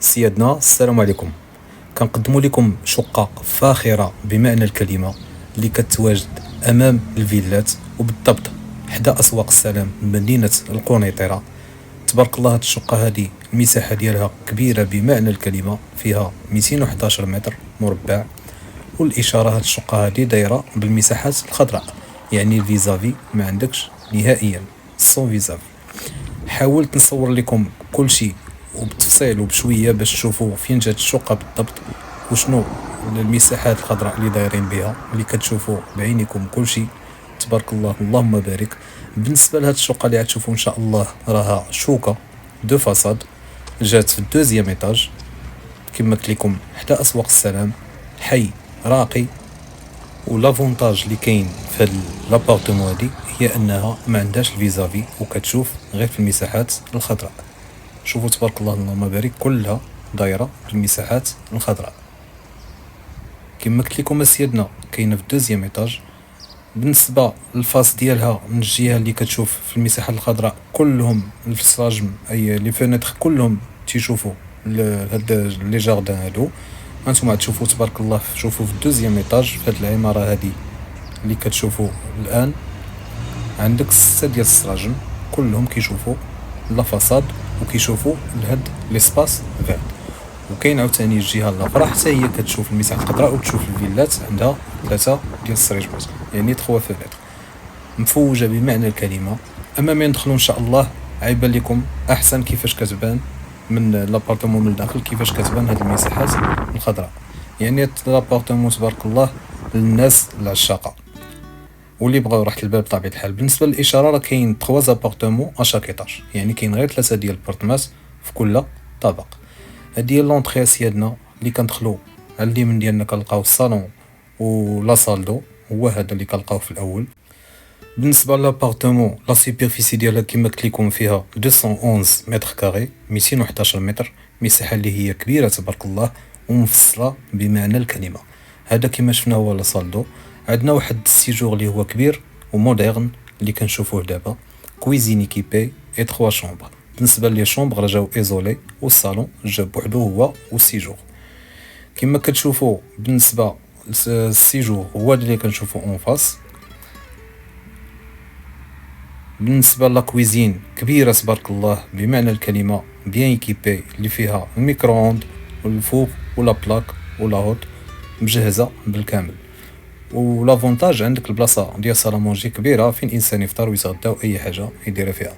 سيادنا السلام عليكم. كنقدموا لكم شقة فاخرة بمعنى الكلمة اللي كتواجد أمام الفيلات وبالضبط حدا أسواق السلام مدينة القنيطرة. تبارك الله، هاد الشقة هذه المساحة ديالها كبيرة بمعنى الكلمة، فيها 211 متر مربع. والإشارة هاد الشقة هذه دايرة بالمساحات الخضراء، يعني الفيزافي ما عندكش نهائيا، سون فيزافي. حاولت نصور لكم كل شيء وبالتفصيل وبشويه باش تشوفوا فين جات الشقه بالضبط وشنو المساحات الخضراء اللي دايرين بها، اللي كتشوفوا بعينيكم كل شيء. تبارك الله، اللهم بارك. بالنسبه لهاد الشقه اللي غتشوفوا ان شاء الله راها شوكه دو فاساد، جات في الدوزيام ايطاج كما قلت لكم حتى اسواق السلام، حي راقي. ولافونتاج اللي كاين في هاد لابارتمون هادي هي انها ما عندهاش الفيزافي وكتشوف غير في المساحات الخضراء. شوفوا تبارك الله، اللهم بارك، كلها دايره في المساحات الخضراء. كما قلت لكم سيادنا كاينه في الدوزيام ايطاج. بالنسبه للفاس ديالها من الجهه اللي كتشوف في المساحه الخضراء كلهم الفساجم، اي لي فينيتر كلهم تيشوفوا هاد لي جاردان هادو. هانتوما تشوفوا تبارك الله، شوفوا في الدوزيام ايطاج في هاد العماره هادي اللي كتشوفوا الان، عندك 6 ديال السراجم كلهم كيشوفوا لا فاصاد وكيشوفوا لهاد ليسباس فيرد. وكاين عاوتاني الجهه الاخرى حتى هي كتشوف المساحه الخضراء وتشوف الفيلات، عندها 3 ديال السريجمات، يعني 3 فينيتر مفوجه بمعنى الكلمه. اما ما ندخلوا ان شاء الله عيبان لكم احسن كيفاش كتبان من لابارتمون من الداخل، كيفاش كتبان هاد المساحات الخضراء. يعني لابارتمون تبارك الله للناس العشاقه واللي بغاو راحة البال بطبيعة الحال. بالنسبة للإشارة راه كاين 3 زابارتمون اشاك ايطاج، يعني كاين غير 3 ديال البارتمات في كل طابق. هادي هي لونطخي سيادنا اللي كندخلو على اليمين ديالنا كنلقاو الصالون و لا سال دو، هو هذا اللي كنلقاوه في الأول. بالنسبة لابارتمون لا سوبرفيسي ديالها كيما قلت لكم فيها 211 متر كاري، 211 متر، مساحة اللي هي كبيرة تبارك الله ومفصلة بمعنى الكلمة. هذا كيما شفنا هو لا سال دو. عندنا واحد السيجور اللي هو كبير ومودرن اللي كنشوفوه دابا، كويزين ايكيبي اي 3 شومبر. بالنسبه لي شومبر راه جاو ايزولي، والصالون جا بوحدو هو والسيجور. كما كتشوفوا بالنسبه للسيجور هو اللي كنشوفو اون فاس. بالنسبه لا كويزين كبيره تبارك الله بمعنى الكلمه، بيان ايكيبي، اللي فيها الميكرووند والفوق ولا بلاك ولا هوت مجهزه بالكامل. ولافونتاج عندك البلاصه ديال سالامونجي كبيره فين الانسان يفطر ويتغدى واي حاجه يديرها فيها.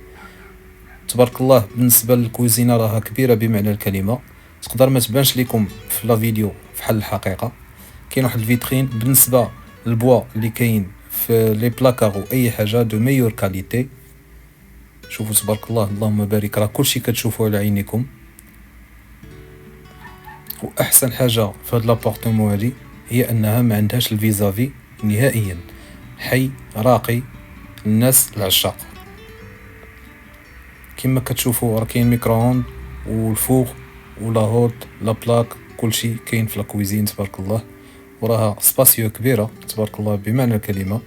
تبارك الله بالنسبه للكوزينه راها كبيره بمعنى الكلمه، تقدر ما تبانش لكم في لا فيديو فحال الحقيقه. كاين واحد الفيترين بالنسبه للبوا اللي كاين في لي بلاكار واي حاجه دو ميور كاليتي. شوفوا تبارك الله، اللهم بارك، راه كلشي كتشوفوه على عينيكم. واحسن حاجه في هاد لابارتمون هادي هي انها ما عندهاش الفيزافي نهائيا، حي راقي الناس العشاق. كما كتشوفوا راه كاين ميكرووند والفوق ولا هوت لا بلاك، كلشي كاين في لاكويزين تبارك الله. وراها سباسيو كبيره تبارك الله بمعنى الكلمه.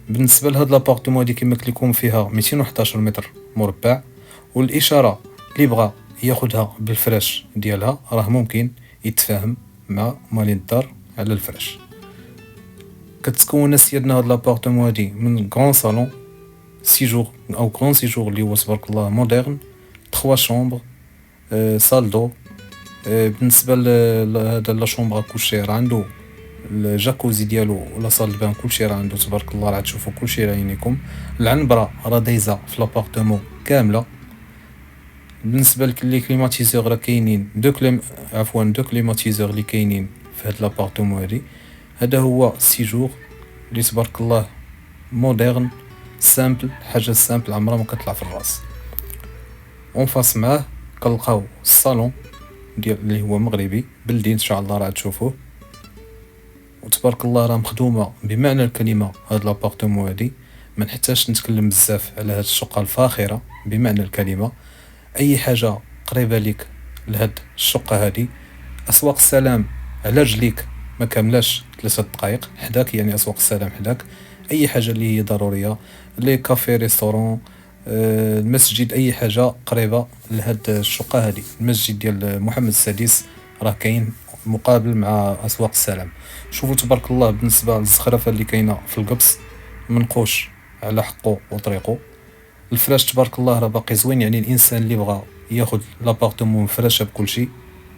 بالنسبه لهاد لابارتمون هادي كما قلت لكم فيها 211 متر مربع. والاشاره اللي بغى ياخدها بالفراش ديالها راه ممكن يتفاهم مع مالين الدار على الفراش. كتكون سيادنا هاد لابارتمون هادي من غران صالون سيجور او غران سيجور اللي هو تبارك الله مودرن، 3 شومبر، سال دو. بالنسبه لهذا لا شومبر كلشي راه عنده الجاكوزي ديالو ولا صال البان، كلشي راه عنده تبارك الله، راه تشوفوا كلشي على عينيكم. العنبره راه دايزه في لابارتمون كامله. بالنسبه لي كليماتيزور راه كاينين دو كليماتيزور اللي كاينين في هاد لابارتمون هادي. هذا هو سيجور اللي تبارك الله مودرن سامبل، حاجه سامبل عمرها ما كتطلع في الراس. اون فاس معاه كنلقاو الصالون ديال اللي هو مغربي بلدي ان شاء الله راه تشوفوه. وتبارك الله راه مخدومه بمعنى الكلمه هاد لابارتمون هادي. ما نحتاجش نتكلم بزاف على هاد الشقه الفاخره بمعنى الكلمه. اي حاجه قريبه ليك لهاد الشقه هادي، اسواق السلام على رجليك ما كاملاش 3 دقائق حداك، يعني اسواق السلام حداك. اي حاجه اللي هي ضروريه، لي كافي ريستورون، المسجد اي حاجه قريبه لهاد الشقه هذه. المسجد ديال محمد السادس راه كاين مقابل مع اسواق السلام. شوفوا تبارك الله بالنسبه للزخرفه اللي كاينه في القبص، منقوش على حقه وطريقه. الفراش تبارك الله راه باقي زوين، يعني الانسان اللي بغى ياخذ لابارتمون مفرشه بكل شيء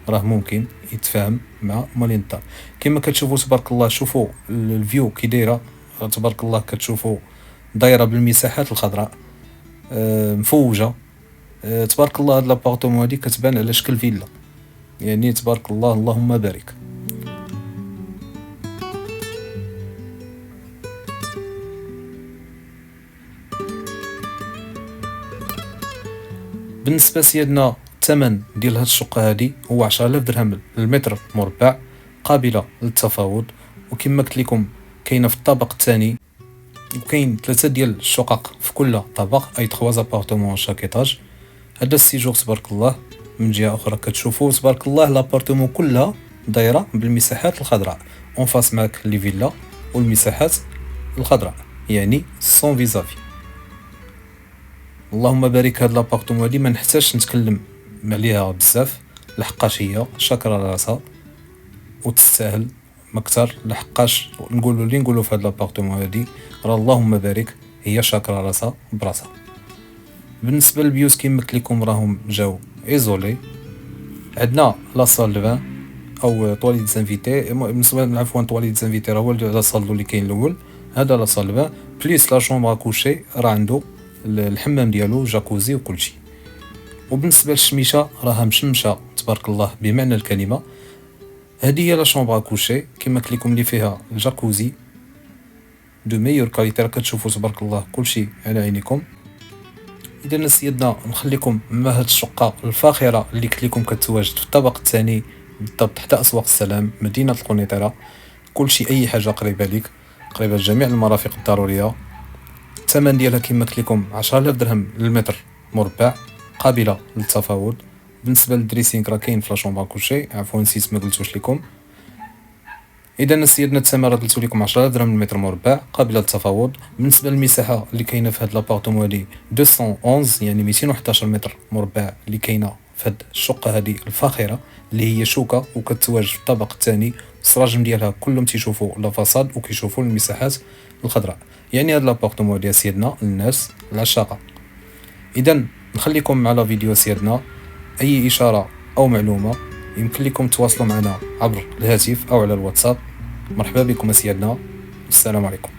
راه ممكن يتفاهم مع مالين الدار. كما كتشوفوا تبارك الله، شوفوا الفيو كي دايره، تبارك الله كتشوفوا دايره بالمساحات الخضراء، مفوجه. تبارك الله هاد لابارتمون هادي كتبان على شكل فيلا، يعني تبارك الله اللهم بارك. بالنسبه سيادنا الثمن ديال هاد الشقه هادي هو 10000 درهم للمتر مربع، قابله للتفاوض. وكما قلت لكم كاينه في الطابق الثاني، وكاين 3 ديال الشقق في كل طابق، اي 3 ابارتمون شاك ايطاج. هذا السيجور تبارك الله. من جهه اخرى كتشوفوا تبارك الله لابارتمون كلها دايره بالمساحات الخضراء، اون فاس معك لي فيلا والمساحات الخضراء، يعني سون فيزافي. اللهم بارك. هاد لابارتمون هادي ما نحتاجش نتكلم عليها بزاف، لحقاش هي شاكره راسها وتستاهل مكتر. لحقاش نقولوا اللي نقولوا في هاد لابارتمون هادي راه اللهم بارك، هي شاكره راسها براسها. بالنسبه للبيوت كيما قلت لكم راهم جاو ايزولي. عندنا لا صال دو فان او طواليت زانفيتي، بالنسبه عفوا طواليت زانفيتي راه هو لا صال اللي كاين الاول، هذا لا صال دو فان بليس لا شومبر كوشي، راه عنده الحمام ديالو جاكوزي وكل شيء. وبالنسبه للشميشه راها مشمشه تبارك الله بمعنى الكلمه. هذه هي لا شومبر كوشي كما قلت لكم اللي فيها الجاكوزي دو ميور كاليتي، راه كتشوفوا تبارك الله كل شيء على عينيكم. اذا سيدنا نخليكم مع هاد الشقه الفاخره اللي قلت لكم كتواجد في الطابق الثاني بالضبط حتى اسواق السلام مدينه القنيطره. كل شيء اي حاجه قريبه ليك، قريبه لجميع المرافق الضروريه. الثمن ديالها كما قلت لكم 10000 درهم للمتر مربع، قابله للتفاوض. بالنسبه للدريسينغ راه كاين في لا شومبر كلشي، عفوا نسيت ما قلتوش لكم. اذا سيدنا الثمن راه قلت لكم 10000 درهم للمتر مربع قابله للتفاوض. بالنسبه للمساحه اللي كاينه في هذا لابارتمون هادي 211 يعني 211 متر مربع اللي كاينه في هذه الشقه هذه الفاخره اللي هي شوكه وكتواجد في الطابق الثاني. السراجم ديالها كلهم تيشوفوا لا فاصاد وكيشوفوا المساحات الخضراء، يعني هذا لابارتمون ديال سيدنا الناس العشاقه. اذا نخليكم مع لا فيديو سيدنا. اي اشاره او معلومه يمكن لكم تواصلوا معنا عبر الهاتف او على الواتساب. مرحبا بكم سيادنا، السلام عليكم.